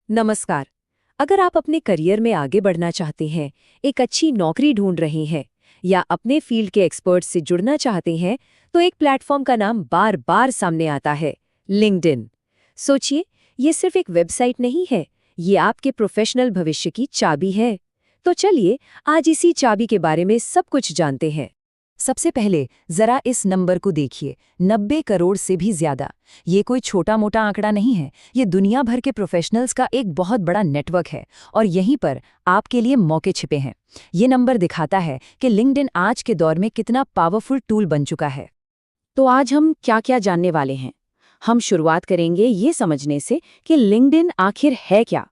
नमस्कार। अगर आप अपने करियर में आगे बढ़ना चाहते हैं, एक अच्छी नौकरी ढूंढ रहे हैं या अपने फील्ड के एक्सपर्ट से जुड़ना चाहते हैं, तो एक प्लेटफॉर्म का नाम बार बार सामने आता है, लिंक्डइन। सोचिए, ये सिर्फ एक वेबसाइट नहीं है, ये आपके प्रोफेशनल भविष्य की चाबी है। तो चलिए, आज इसी चाबी के बारे में सब कुछ जानते हैं। सबसे पहले जरा इस नंबर को देखिए, 90 करोड़ से भी ज्यादा। ये कोई छोटा मोटा आंकड़ा नहीं है, ये दुनिया भर के प्रोफेशनल्स का एक बहुत बड़ा नेटवर्क है और यहीं पर आपके लिए मौके छिपे हैं। ये नंबर दिखाता है कि लिंक्डइन आज के दौर में कितना पावरफुल टूल बन चुका है। तो आज हम क्या क्या जानने वाले हैं? हम शुरुआत करेंगे ये समझने से कि लिंक्डइन आखिर है क्या।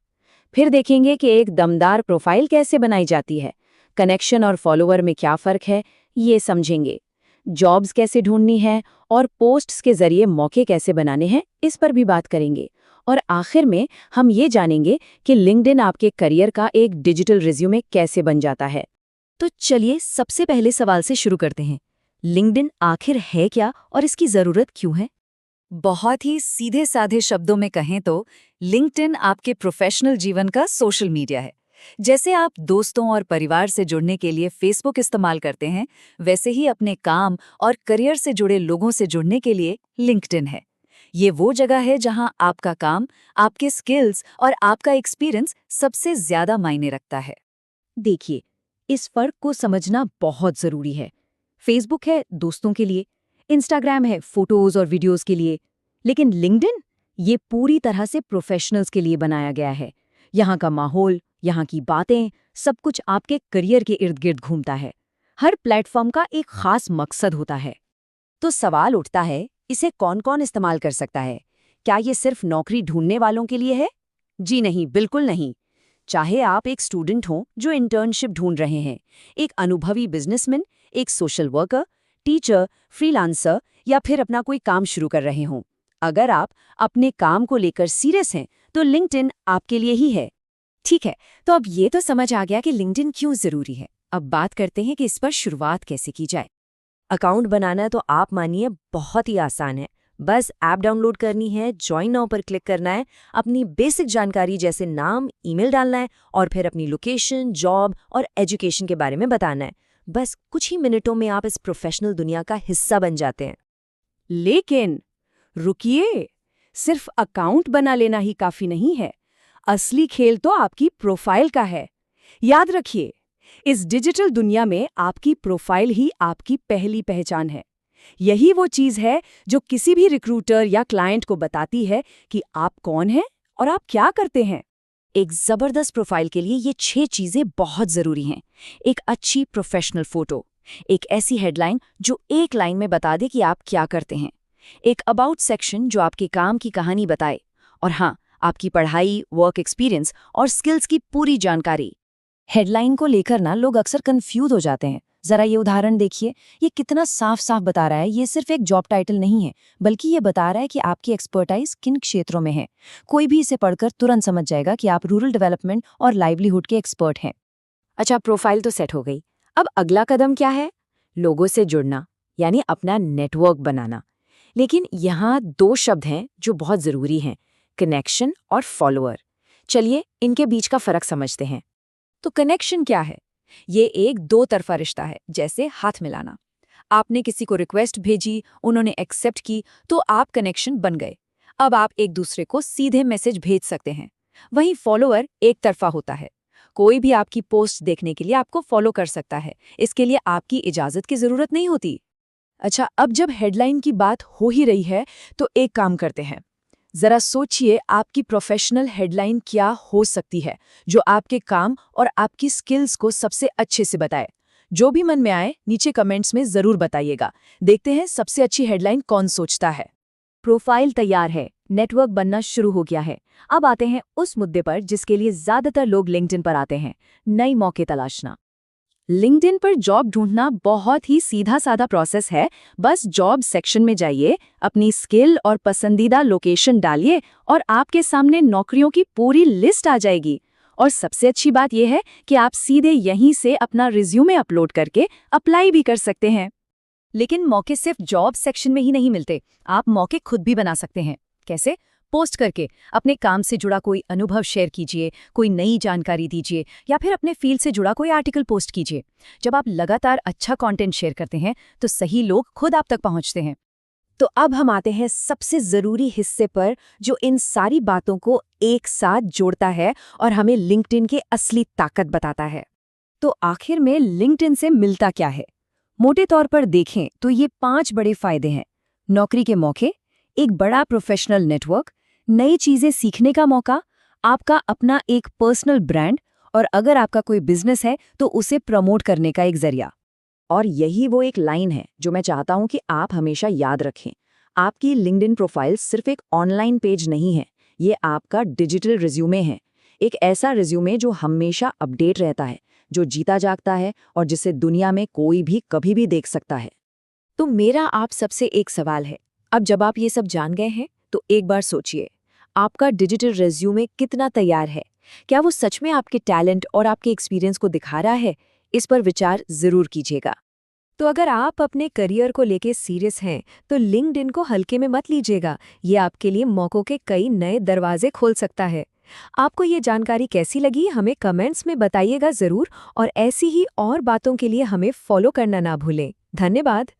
फिर देखेंगे कि एक दमदार प्रोफाइल कैसे बनाई जाती है, कनेक्शन और फॉलोअर में क्या फ़र्क है, ये समझेंगे। जॉब्स कैसे ढूंढनी है और पोस्ट्स के जरिए मौके कैसे बनाने हैं, इस पर भी बात करेंगे। और आखिर में हम ये जानेंगे कि लिंक्डइन आपके करियर का एक डिजिटल रिज्यूमे कैसे बन जाता है। तो चलिए सबसे पहले सवाल से शुरू करते हैं। लिंक्डइन आखिर है क्या और इसकी ज़रूरत क्यों है? बहुत ही सीधे साधे शब्दों में कहें तो लिंक्डइन आपके प्रोफेशनल जीवन का सोशल मीडिया है। जैसे आप दोस्तों और परिवार से जुड़ने के लिए फेसबुक इस्तेमाल करते हैं, वैसे ही अपने काम और करियर से जुड़े लोगों से जुड़ने के लिए लिंक्डइन है। ये वो जगह है जहां आपका काम, आपके स्किल्स और आपका एक्सपीरियंस सबसे ज्यादा मायने रखता है। देखिए, इस फर्क को समझना बहुत जरूरी है। फेसबुक है दोस्तों के लिए, इंस्टाग्राम है फोटोज और वीडियोस के लिए, लेकिन लिंक्डइन ये पूरी तरह से प्रोफेशनल्स के लिए बनाया गया है। यहाँ का माहौल, यहाँ की बातें, सब कुछ आपके करियर के इर्द गिर्द घूमता है। हर प्लेटफॉर्म का एक खास मकसद होता है। तो सवाल उठता है, इसे कौन कौन इस्तेमाल कर सकता है? क्या ये सिर्फ नौकरी ढूंढने वालों के लिए है? जी नहीं, बिल्कुल नहीं। चाहे आप एक स्टूडेंट हों जो इंटर्नशिप ढूंढ रहे हैं, एक अनुभवी बिजनेसमैन, एक सोशल वर्कर, टीचर, फ्रीलांसर या फिर अपना कोई काम शुरू कर रहे हों, अगर आप अपने काम को लेकर सीरियस हैं तो लिंक्डइन आपके लिए ही है। ठीक है, तो अब ये तो समझ आ गया कि लिंक्डइन क्यों जरूरी है। अब बात करते हैं कि इस पर शुरुआत कैसे की जाए। अकाउंट बनाना तो आप मानिए बहुत ही आसान है। बस ऐप डाउनलोड करनी है, ज्वाइन नाउ पर क्लिक करना है, अपनी बेसिक जानकारी जैसे नाम, ईमेल डालना है और फिर अपनी लोकेशन, जॉब और एजुकेशन के बारे में बताना है। बस कुछ ही मिनटों में आप इस प्रोफेशनल दुनिया का हिस्सा बन जाते हैं। लेकिन रुकिए, सिर्फ अकाउंट बना लेना ही काफी नहीं है। असली खेल तो आपकी प्रोफाइल का है। याद रखिए, इस डिजिटल दुनिया में आपकी प्रोफाइल ही आपकी पहली पहचान है। यही वो चीज है जो किसी भी रिक्रूटर या क्लाइंट को बताती है कि आप कौन हैं और आप क्या करते हैं। एक जबरदस्त प्रोफाइल के लिए ये 6 चीजें बहुत जरूरी हैं। एक अच्छी प्रोफेशनल फोटो, एक ऐसी हेडलाइन जो एक लाइन में बता दे कि आप क्या करते हैं, एक अबाउट सेक्शन जो आपके काम की कहानी बताए, और हाँ, आपकी पढ़ाई, वर्क एक्सपीरियंस और स्किल्स की पूरी जानकारी। हेडलाइन को लेकर ना लोग अक्सर कंफ्यूज हो जाते हैं। जरा ये उदाहरण देखिए, ये कितना साफ साफ बता रहा है। ये सिर्फ एक जॉब टाइटल नहीं है, बल्कि ये बता रहा है कि आपकी एक्सपर्टाइज किन क्षेत्रों में है। कोई भी इसे पढ़कर तुरंत समझ जाएगा कि आप रूरल डेवलपमेंट और लाइवलीहुड के एक्सपर्ट हैं। अच्छा, प्रोफाइल तो सेट हो गई। अब अगला कदम क्या है? लोगों से जुड़ना, यानी अपना नेटवर्क बनाना। लेकिन यहाँ 2 शब्द हैं जो बहुत जरूरी हैं, कनेक्शन और फॉलोअर। चलिए इनके बीच का फर्क समझते हैं। तो कनेक्शन क्या है? ये एक 2 तरफा रिश्ता है, जैसे हाथ मिलाना। आपने किसी को रिक्वेस्ट भेजी, उन्होंने एक्सेप्ट की, तो आप कनेक्शन बन गए। अब आप एक दूसरे को सीधे मैसेज भेज सकते हैं। वहीं फॉलोअर एक तरफा होता है। कोई भी आपकी पोस्ट देखने के लिए आपको फॉलो कर सकता है। इसके लिए आपकी इजाजत की जरूरत नहीं होती। अच्छा, अब जब हेडलाइन की बात हो ही रही है, तो एक काम करते हैं। जरा सोचिए, आपकी प्रोफेशनल हेडलाइन क्या हो सकती है जो आपके काम और आपकी स्किल्स को सबसे अच्छे से बताए। जो भी मन में आए नीचे कमेंट्स में जरूर बताइएगा। देखते हैं सबसे अच्छी हेडलाइन कौन सोचता है। प्रोफाइल तैयार है, नेटवर्क बनना शुरू हो गया है। अब आते हैं उस मुद्दे पर जिसके लिए ज्यादातर लोग लिंक्डइन पर आते हैं, नए मौके तलाशना। लिंक्डइन पर जॉब ढूंढना बहुत ही सीधा साधा प्रोसेस है। बस जॉब सेक्शन में जाइए, अपनी स्किल और पसंदीदा लोकेशन डालिए और आपके सामने नौकरियों की पूरी लिस्ट आ जाएगी। और सबसे अच्छी बात यह है कि आप सीधे यहीं से अपना रिज्यूमे अपलोड करके अप्लाई भी कर सकते हैं। लेकिन मौके सिर्फ जॉब सेक्शन में ही नहीं मिलते, आप मौके खुद भी बना सकते हैं। कैसे? पोस्ट करके अपने काम से जुड़ा कोई अनुभव शेयर कीजिए, कोई नई जानकारी दीजिए या फिर अपने फील्ड से जुड़ा कोई आर्टिकल पोस्ट कीजिए। जब आप लगातार अच्छा कंटेंट शेयर करते हैं तो सही लोग खुद आप तक पहुंचते हैं। तो अब हम आते हैं सबसे ज़रूरी हिस्से पर, जो इन सारी बातों को एक साथ जोड़ता है और हमें लिंक्डइन की असली ताकत बताता है। तो आखिर में लिंक्डइन से मिलता क्या है? मोटे तौर पर देखें तो ये 5 बड़े फायदे हैं। नौकरी के मौके, एक बड़ा प्रोफेशनल नेटवर्क, नई चीज़ें सीखने का मौका, आपका अपना एक पर्सनल ब्रांड, और अगर आपका कोई बिजनेस है तो उसे प्रमोट करने का एक जरिया। और यही वो एक लाइन है जो मैं चाहता हूं कि आप हमेशा याद रखें। आपकी लिंक्डइन प्रोफाइल सिर्फ एक ऑनलाइन पेज नहीं है, ये आपका डिजिटल रिज्यूमे है। एक ऐसा रिज्यूमे जो हमेशा अपडेट रहता है, जो जीता जागता है और जिसे दुनिया में कोई भी कभी भी देख सकता है। तो मेरा आप सबसे एक सवाल है, अब जब आप ये सब जान गए हैं तो एक बार सोचिए, आपका डिजिटल रिज्यूमे कितना तैयार है? क्या वो सच में आपके टैलेंट और आपके एक्सपीरियंस को दिखा रहा है? इस पर विचार जरूर कीजिएगा। तो अगर आप अपने करियर को लेके सीरियस हैं तो लिंक्डइन को हल्के में मत लीजिएगा। ये आपके लिए मौकों के कई नए दरवाजे खोल सकता है। आपको ये जानकारी कैसी लगी हमें कमेंट्स में बताइएगा ज़रूर, और ऐसी ही और बातों के लिए हमें फॉलो करना ना भूलें। धन्यवाद।